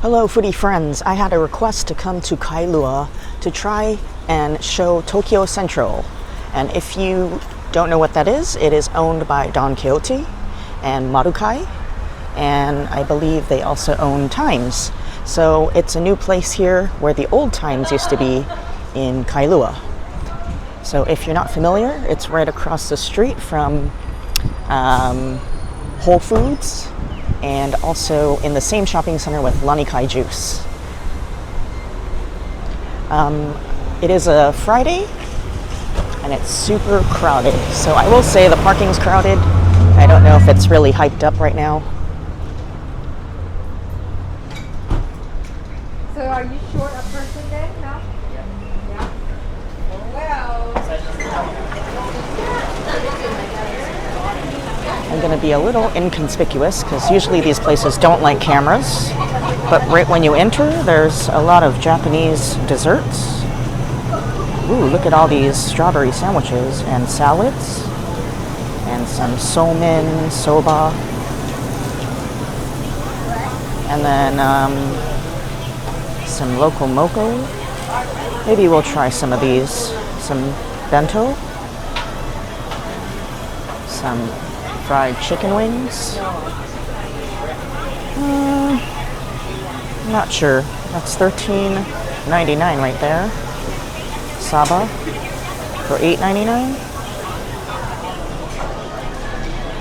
Hello foodie friends, I had a request to come to Kailua to try and show Tokyo Central. And if you don't know what that is, it is owned by Don Quixote and Marukai, and I believe they also own Times. So it's a new place here where the old Times used to be in Kailua. So if you're not familiar, it's right across the street from Whole Foods, and also in the same shopping center with Lanikai Juice. It is a Friday and it's super crowded. So I will say the parking's crowded. I don't know if it's really hyped up right now. So are you short a person then? No? Yeah. Well. I'm going to be a little inconspicuous because usually these places don't like cameras. But right when you enter, there's a lot of Japanese desserts. Ooh, look at all these strawberry sandwiches and salads. And some somen, soba. And then some local moco. Maybe we'll try some of these. Some bento. Some fried chicken wings. Not sure. That's $13.99 right there. Saba for $8.99.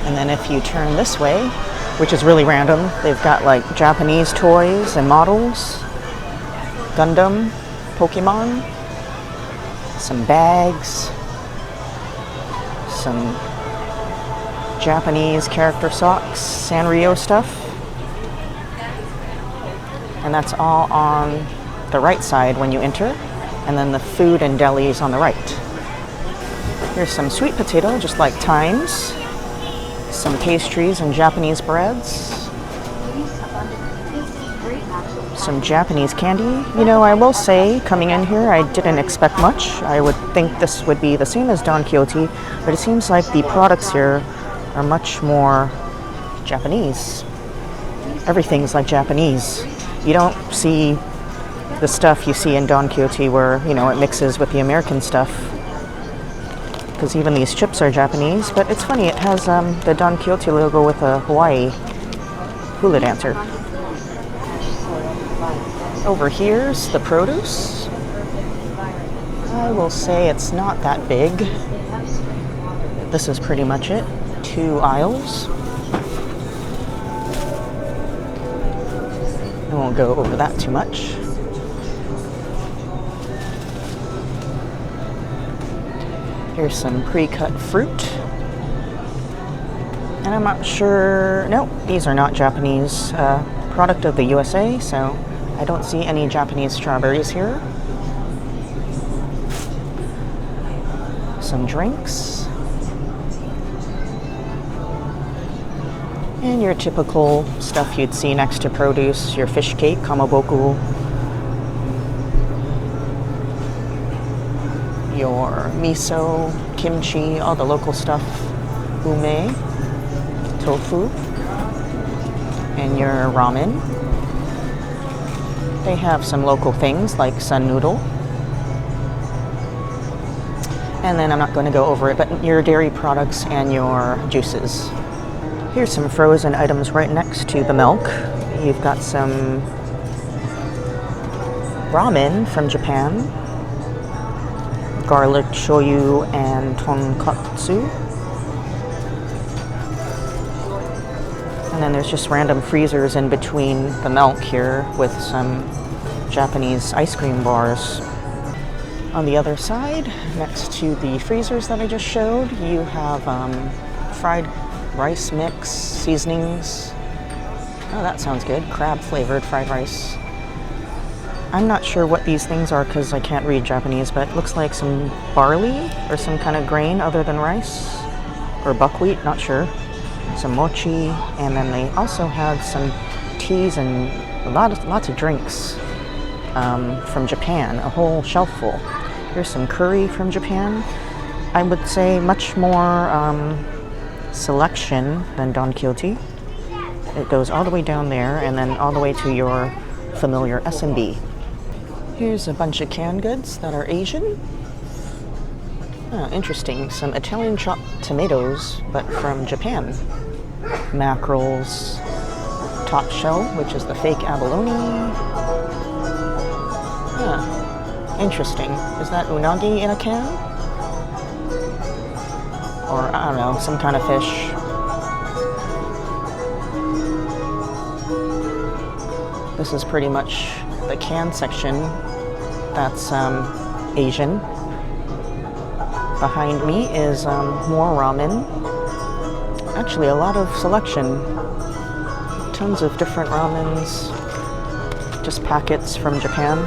And then if you turn this way, which is really random, they've got like Japanese toys and models, Gundam, Pokemon, some bags, some Japanese character socks, Sanrio stuff. And that's all on the right side when you enter. And then the food and delis on the right. Here's some sweet potato, just like Times. Some pastries and Japanese breads. Some Japanese candy. You know, I will say, coming in here, I didn't expect much. I would think this would be the same as Don Quixote, but it seems like the products here are much more Japanese. Everything's like Japanese. You don't see the stuff you see in Don Quixote where, you know, it mixes with the American stuff. Because even these chips are Japanese, but it's funny, it has the Don Quixote logo with a Hawaii hula dancer. Over here's the produce. I will say it's not that big. This is pretty much it. 2 aisles. I won't go over that too much. Here's some pre-cut fruit. And I'm not sure, no, these are not Japanese, product of the USA, so I don't see any Japanese strawberries here. Some drinks. And your typical stuff you'd see next to produce, your fish cake, kamaboku, your miso, kimchi, all the local stuff, ume, tofu, and your ramen. They have some local things like sun noodle. And then I'm not going to go over it, but your dairy products and your juices. Here's some frozen items right next to the milk. You've got some ramen from Japan, garlic shoyu and tonkatsu. And then there's just random freezers in between the milk here with some Japanese ice cream bars. On the other side, next to the freezers that I just showed, you have fried rice mix, seasonings. Oh, that sounds good. Crab flavored fried rice. I'm not sure what these things are because I can't read Japanese, but it looks like some barley or some kind of grain other than rice. Or buckwheat, not sure. Some mochi, and then they also had some teas and lots of drinks from Japan, a whole shelf full. Here's some curry from Japan. I would say much more selection than Don Quixote. It goes all the way down there and then all the way to your familiar S&B. Here's a bunch of canned goods that are Asian. Interesting, some Italian chopped tomatoes, but from Japan. Mackerels, top shell, which is the fake abalone. Interesting. Is that unagi in a can? Or, I don't know, some kind of fish. This is pretty much the can section. That's Asian. Behind me is more ramen. Actually, a lot of selection. Tons of different ramens. Just packets from Japan.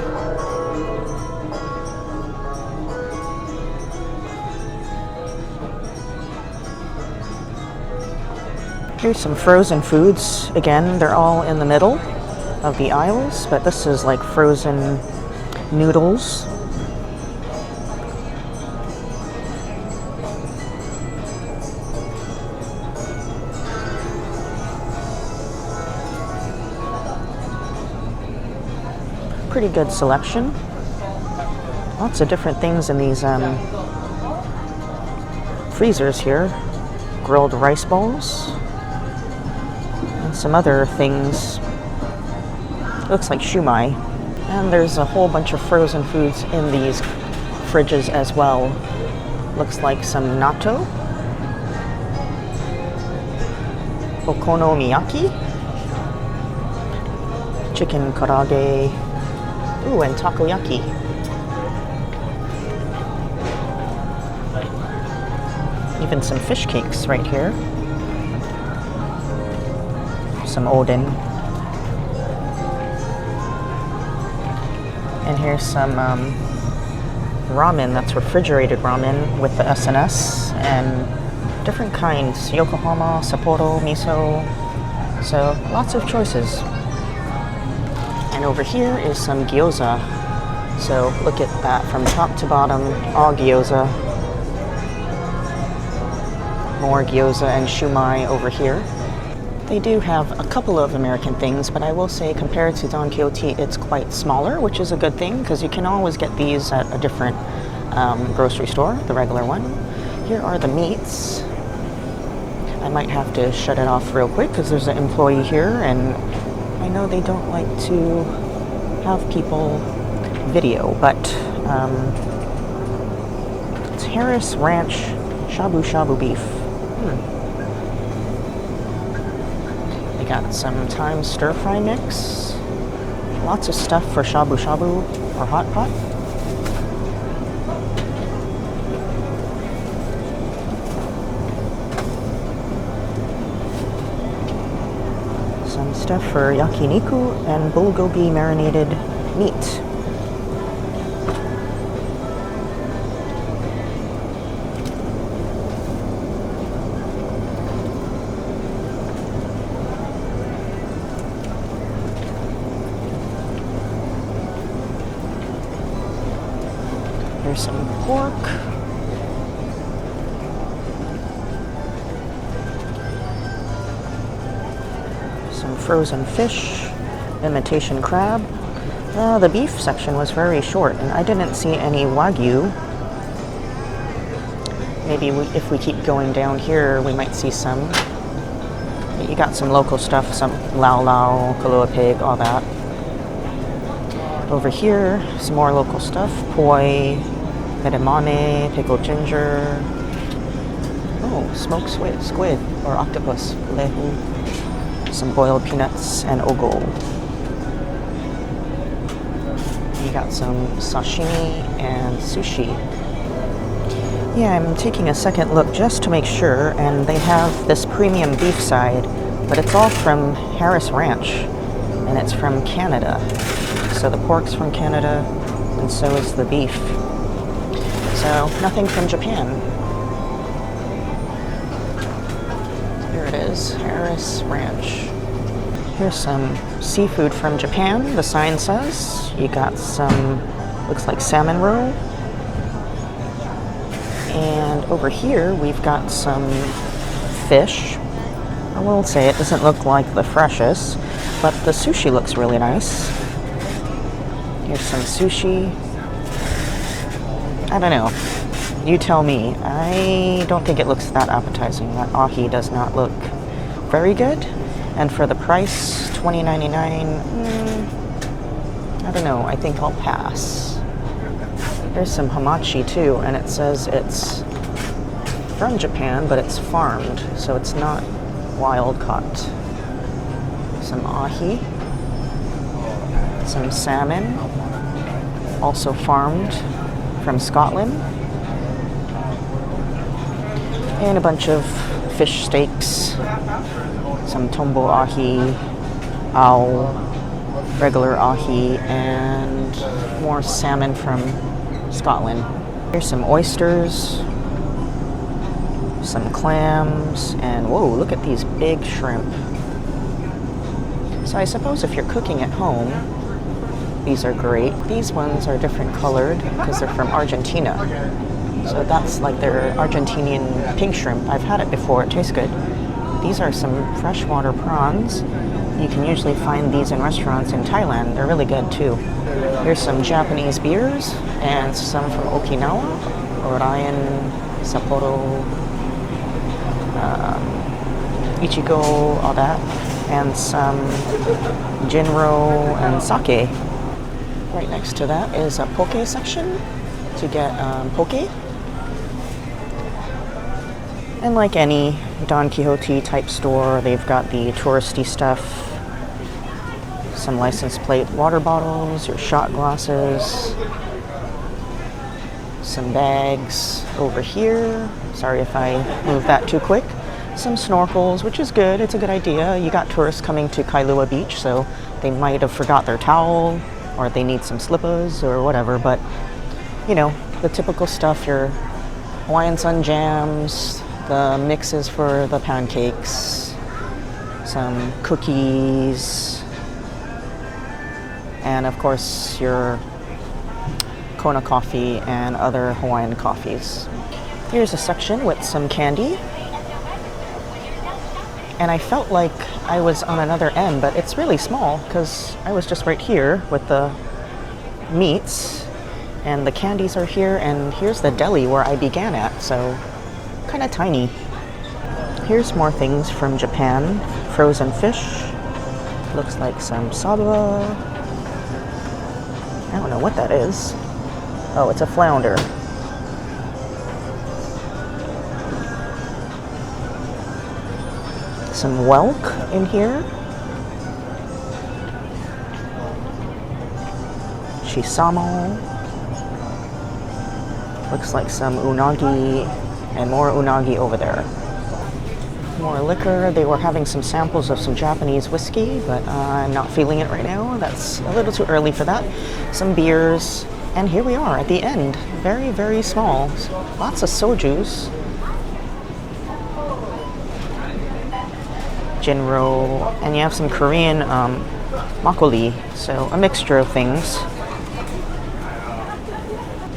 Here's some frozen foods. Again, they're all in the middle of the aisles, but this is like frozen noodles. Pretty good selection. Lots of different things in these freezers here. Grilled rice balls and some other things. Looks like shumai. And there's a whole bunch of frozen foods in these fridges as well. Looks like some natto, okonomiyaki, chicken karaage, ooh, and takoyaki. Even some fish cakes right here. Some oden. And here's some ramen, that's refrigerated ramen with the SNS and different kinds. Yokohama, Sapporo, miso. So lots of choices. And over here is some gyoza. So look at that, from top to bottom, all gyoza. More gyoza and shumai over here. They do have a couple of American things, but I will say compared to Don Quixote, it's quite smaller, which is a good thing because you can always get these at a different grocery store, the regular one. Here are the meats. I might have to shut it off real quick because there's an employee here, and I know they don't like to have people video, but it's Harris Ranch Shabu Shabu beef. They got some thyme stir-fry mix. Lots of stuff for shabu shabu or hot pot. Some stuff for yakiniku and bulgogi marinated meat. Here's some pork. Some frozen fish, imitation crab. The beef section was very short, and I didn't see any wagyu. Maybe if we keep going down here, we might see some. But you got some local stuff, some lau lau, Kailua pig, all that. Over here, some more local stuff. Poi, edamame, pickled ginger. Oh, smoked squid or octopus. Lehu. Some boiled peanuts and ogo. You got some sashimi and sushi. Yeah, I'm taking a second look just to make sure, and they have this premium beef side, but it's all from Harris Ranch, and it's from Canada. So the pork's from Canada, and so is the beef. So nothing from Japan. Here it is, Harris Ranch. Here's some seafood from Japan, the sign says. You got some, looks like salmon roe. And over here, we've got some fish. I will say it doesn't look like the freshest, but the sushi looks really nice. Here's some sushi. I don't know. You tell me. I don't think it looks that appetizing. That ahi does not look very good. And for the price, $20.99, I don't know. I think I'll pass. There's some hamachi too, and it says it's from Japan, but it's farmed, so it's not wild caught. Some ahi, some salmon, also farmed from Scotland, and a bunch of fish steaks, some tombo ahi, ao, regular ahi, and more salmon from Scotland. Here's some oysters, some clams, and whoa, look at these big shrimp. So I suppose if you're cooking at home, these are great. These ones are different colored because they're from Argentina. So that's like their Argentinian pink shrimp. I've had it before, it tastes good. These are some freshwater prawns. You can usually find these in restaurants in Thailand. They're really good too. Here's some Japanese beers and some from Okinawa, Orion, Sapporo, Ichigo, all that, and some Jinro and sake. Right next to that is a poke section to get poke. And like any Don Quixote type store, they've got the touristy stuff, some license plate water bottles, your shot glasses, some bags over here. Sorry if I moved that too quick. Some snorkels, which is good. It's a good idea. You got tourists coming to Kailua Beach, so they might have forgot their towel, or they need some slippers or whatever, but you know, the typical stuff, your Hawaiian sun jams, the mixes for the pancakes, some cookies, and of course your Kona coffee and other Hawaiian coffees. Here's a section with some candy. And I felt like I was on another end, but it's really small because I was just right here with the meats, and the candies are here, and here's the deli where I began at, so kind of tiny. Here's more things from Japan. Frozen fish. Looks like some saba. I don't know what that is. Oh, it's a flounder. Some whelk in here. Shisamo. Looks like some unagi, and more unagi over there. More liquor. They were having some samples of some Japanese whiskey, but I'm not feeling it right now. That's a little too early for that. Some beers, and here we are at the end. Very, very small. Lots of sojus. Jinro, and you have some Korean makgeolli, so a mixture of things.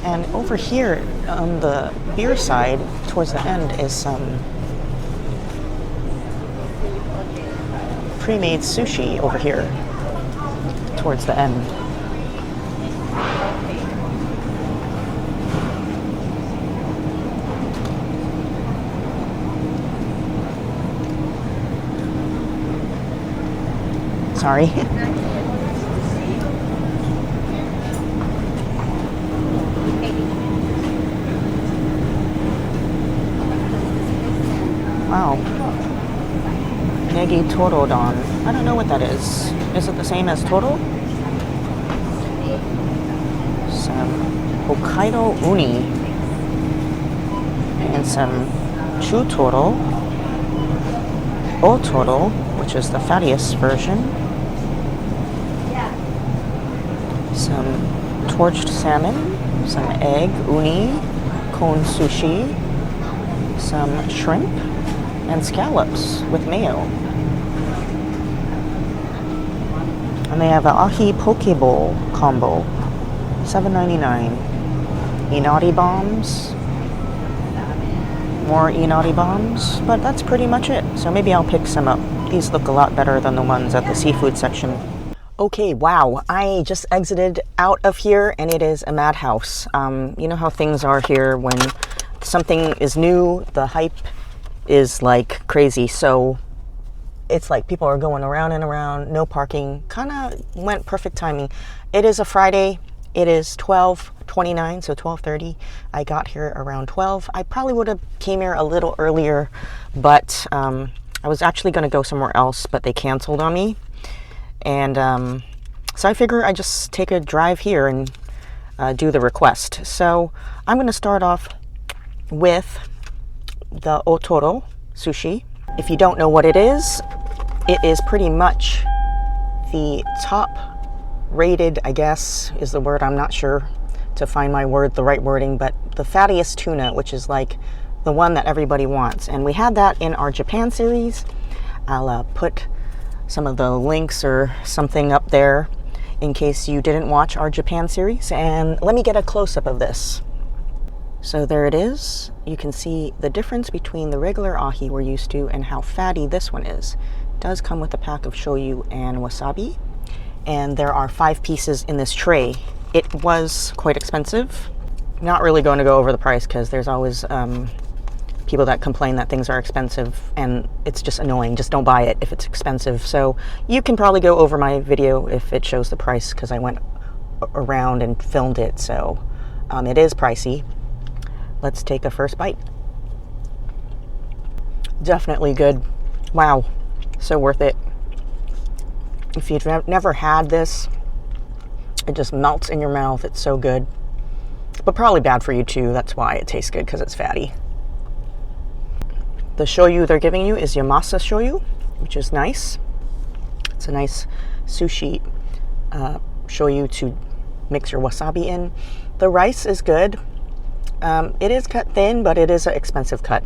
And over here on the beer side, towards the end, is some pre-made sushi over here, towards the end. Sorry. Wow. Negi torodon. I don't know what that is. Is it the same as toro? Some Hokkaido uni. And some chutoro. Otoro, which is the fattiest version. Some torched salmon, some egg, uni, cone sushi, some shrimp, and scallops with mayo. And they have an ahi poke bowl combo, $7.99. Inari bombs, more inari bombs, but that's pretty much it. So maybe I'll pick some up. These look a lot better than the ones at the seafood section. Okay, wow, I just exited out of here and it is a madhouse. You know how things are here when something is new, the hype is like crazy. So it's like people are going around and around, no parking, kind of went perfect timing. It is a Friday, it is 12:29, so 12:30. I got here around 12. I probably would have came here a little earlier, but I was actually going to go somewhere else, but they canceled on me. And so I figure I just take a drive here and do the request. So I'm going to start off with the otoro sushi. If you don't know what it is pretty much the top rated, I guess is the word, I'm not sure to find the right wording, but the fattiest tuna, which is like the one that everybody wants. And we had that in our Japan series. I'll put some of the links or something up there in case you didn't watch our Japan series. And let me get a close-up of this. So there it is. You can see the difference between the regular ahi we're used to and how fatty this one is. It does come with a pack of shoyu and wasabi. And there are 5 pieces in this tray. It was quite expensive. Not really going to go over the price because there's always people that complain that things are expensive and it's just annoying. Just don't buy it if it's expensive. So you can probably go over my video if it shows the price because I went around and filmed it. So it is pricey. Let's take a first bite. Definitely good. Wow, so worth it. If you've never had this, it just melts in your mouth. It's so good. But probably bad for you too. That's why it tastes good, because it's fatty. The shoyu they're giving you is Yamasa shoyu, which is nice. It's a nice sushi shoyu to mix your wasabi in. The rice is good. It is cut thin, but it is an expensive cut.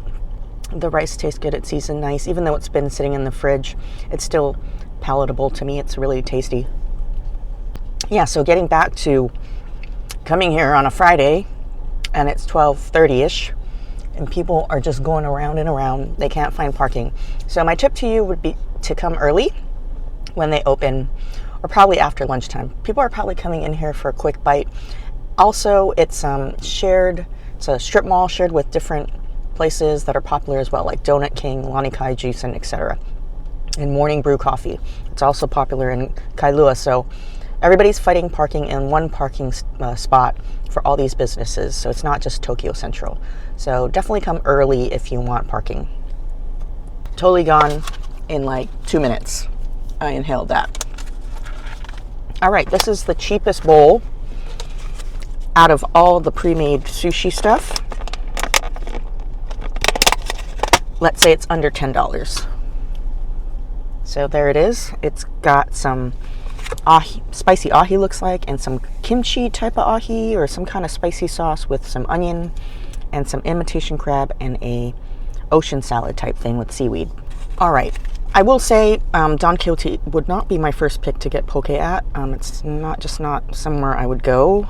The rice tastes good. It's seasoned nice. Even though it's been sitting in the fridge, it's still palatable to me. It's really tasty. Yeah, so getting back to coming here on a Friday, and it's 12:30-ish, and people are just going around and around. They can't find parking. So my tip to you would be to come early when they open, or probably after lunchtime. People are probably coming in here for a quick bite. Also, it's shared. It's a strip mall shared with different places that are popular as well, like Donut King, Lani Kai Juice, and etc. And Morning Brew Coffee. It's also popular in Kailua. So everybody's fighting parking in one parking spot for all these businesses. So it's not just Tokyo Central. So definitely come early if you want parking. Totally gone in like 2 minutes. I inhaled that. All right, this is the cheapest bowl out of all the pre-made sushi stuff. Let's say it's under $10. So there it is. It's got some ahi, spicy ahi looks like, and some kimchi type of ahi or some kind of spicy sauce with some onion and some imitation crab and a ocean salad type thing with seaweed. All right. I will say Don Quixote would not be my first pick to get poke at. It's not somewhere I would go.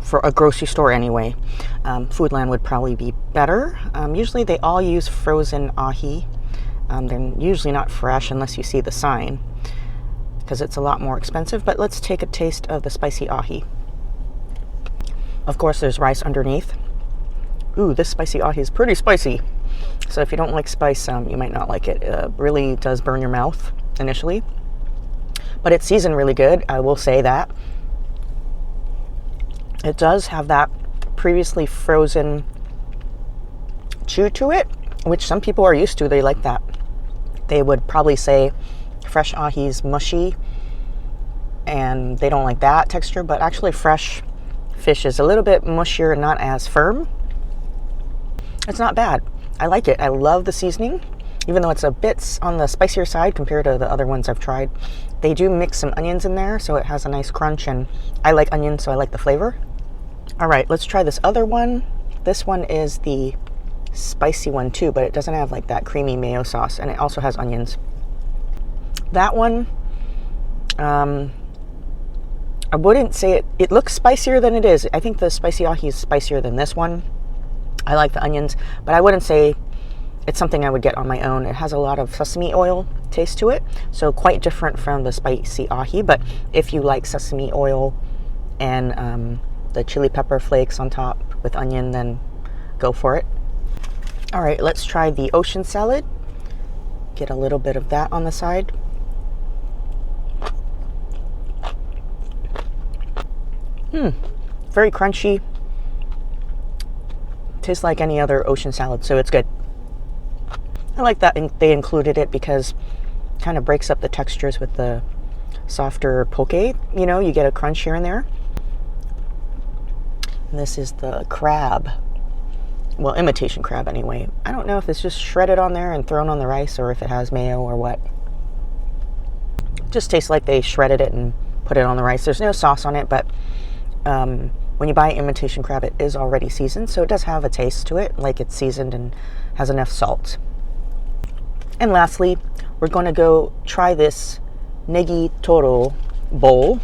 For a grocery store anyway. Foodland would probably be better. Usually they all use frozen ahi. They're usually not fresh unless you see the sign, because it's a lot more expensive. But let's take a taste of the spicy ahi. Of course, there's rice underneath. Ooh, this spicy ahi is pretty spicy. So if you don't like spice, you might not like it. It really does burn your mouth initially. But it's seasoned really good, I will say that. It does have that previously frozen chew to it, which some people are used to. They like that. They would probably say fresh ahi's mushy, and they don't like that texture, but actually fresh fish is a little bit mushier and not as firm. It's not bad. I like it. I love the seasoning, even though it's a bit on the spicier side compared to the other ones I've tried. They do mix some onions in there, so it has a nice crunch, and I like onions, so I like the flavor. All right, let's try this other one. This one is the spicy one too, but it doesn't have like that creamy mayo sauce, and it also has onions. That one, I wouldn't say it looks spicier than it is. I think the spicy ahi is spicier than this one. I like the onions, but I wouldn't say it's something I would get on my own. It has a lot of sesame oil taste to it, so quite different from the spicy ahi. But if you like sesame oil and the chili pepper flakes on top with onion, then go for it. All right, let's try the ocean salad. Get a little bit of that on the side. Very crunchy. Tastes like any other ocean salad, so it's good. I like that they included it because it kind of breaks up the textures with the softer poke. You know, you get a crunch here and there. And this is the crab. Well, imitation crab anyway. I don't know if it's just shredded on there and thrown on the rice or if it has mayo or what. It just tastes like they shredded it and put it on the rice. There's no sauce on it, but when you buy imitation crab, it is already seasoned, so it does have a taste to it, like it's seasoned and has enough salt. And lastly, we're going to go try this negi toro bowl.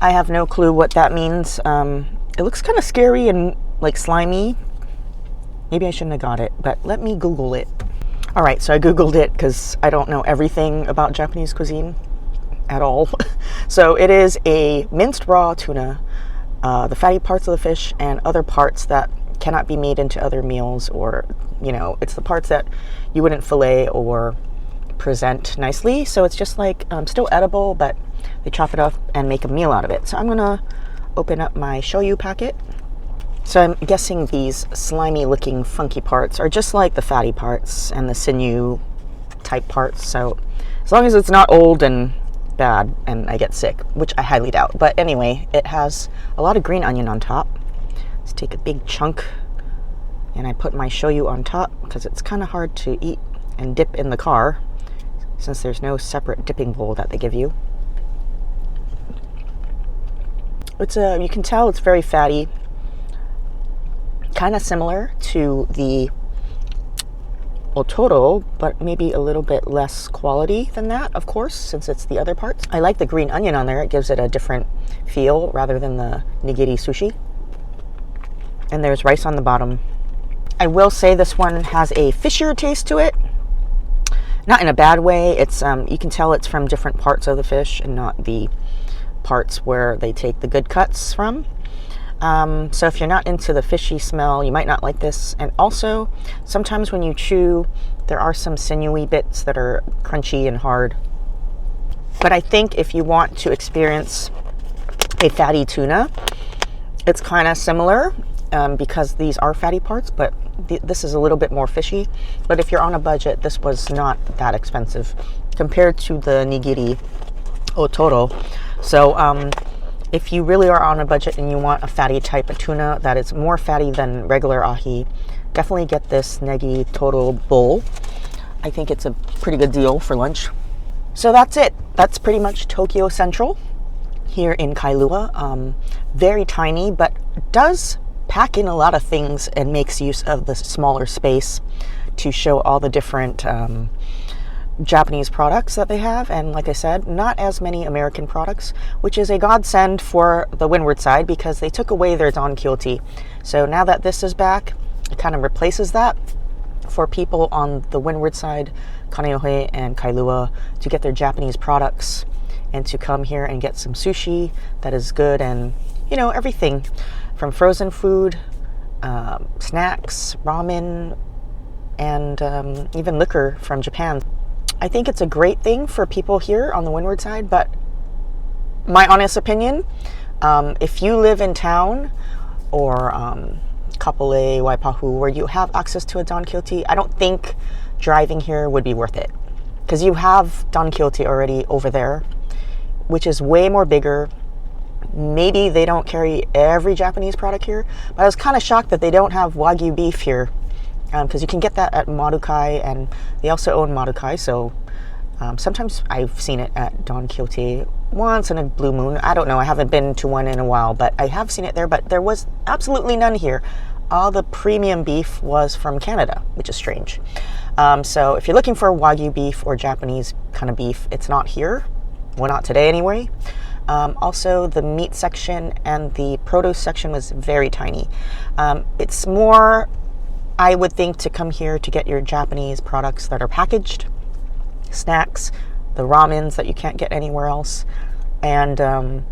I have no clue what that means. It looks kind of scary and like slimy. Maybe I shouldn't have got it, but let me Google it. All right, so I Googled it because I don't know everything about Japanese cuisine at all. So it is a minced raw tuna, the fatty parts of the fish and other parts that cannot be made into other meals, or, you know, it's the parts that you wouldn't fillet or present nicely. So it's just like still edible, but they chop it up and make a meal out of it. So I'm gonna open up my shoyu packet. So I'm guessing these slimy looking funky parts are just like the fatty parts and the sinew type parts. So as long as it's not old and bad and I get sick, which I highly doubt. But anyway, it has a lot of green onion on top. Let's take a big chunk and I put my shoyu on top because it's kind of hard to eat and dip in the car since there's no separate dipping bowl that they give you. It's you can tell it's very fatty, kind of similar to the otoro, but maybe a little bit less quality than that, of course, since it's the other parts. I like the green onion on there. It gives it a different feel rather than the nigiri sushi. And there's rice on the bottom. I will say this one has a fishier taste to it. Not in a bad way. It's you can tell it's from different parts of the fish and not the parts where they take the good cuts from. So if you're not into the fishy smell, you might not like this. And also, sometimes when you chew, there are some sinewy bits that are crunchy and hard. But I think if you want to experience a fatty tuna, it's kind of similar because these are fatty parts, but this is a little bit more fishy. But if you're on a budget, this was not that expensive compared to the nigiri otoro. So if you really are on a budget and you want a fatty type of tuna that is more fatty than regular ahi, definitely get this negi toro bowl. I think it's a pretty good deal for lunch. So that's it. That's pretty much Tokyo Central here in Kailua. Very tiny, but does pack in a lot of things and makes use of the smaller space to show all the different Japanese products that they have. And like I said, not as many American products, which is a godsend for the windward side because they took away their Don Quixote. So now that this is back, it kind of replaces that for people on the windward side, Kaneohe and Kailua, to get their Japanese products and to come here and get some sushi that is good, and you know, everything from frozen food, snacks, ramen, and even liquor from Japan. I think it's a great thing for people here on the windward side, but my honest opinion, if you live in town or Kapolei, Waipahu, where you have access to a Don Quixote, I don't think driving here would be worth it because you have Don Quixote already over there, which is way more bigger. Maybe they don't carry every Japanese product here, but I was kind of shocked that they don't have Wagyu beef here. Because you can get that at Marukai, and they also own Marukai, so sometimes I've seen it at Don Quixote once in a blue moon. I don't know, I haven't been to one in a while, but I have seen it there, but there was absolutely none here. All the premium beef was from Canada, which is strange. So if you're looking for Wagyu beef or Japanese kind of beef, it's not here. Well, not today anyway. Also, the meat section and the produce section was very tiny. It's more I would think to come here to get your Japanese products that are packaged, snacks, the ramens that you can't get anywhere else, and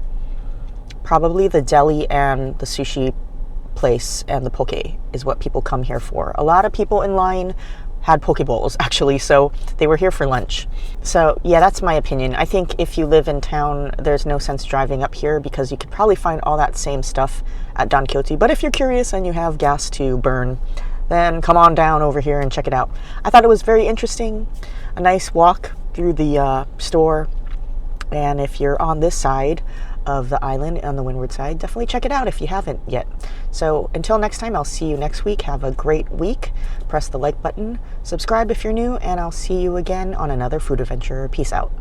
probably the deli and the sushi place and the poke is what people come here for. A lot of people in line had poke bowls actually, so they were here for lunch. So yeah, that's my opinion. I think if you live in town, there's no sense driving up here because you could probably find all that same stuff at Donkyoto. But if you're curious and you have gas to burn, then come on down over here and check it out. I thought it was very interesting, a nice walk through the store. And if you're on this side of the island, on the windward side, definitely check it out if you haven't yet. So until next time, I'll see you next week. Have a great week. Press the like button, subscribe if you're new, and I'll see you again on another food adventure. Peace out.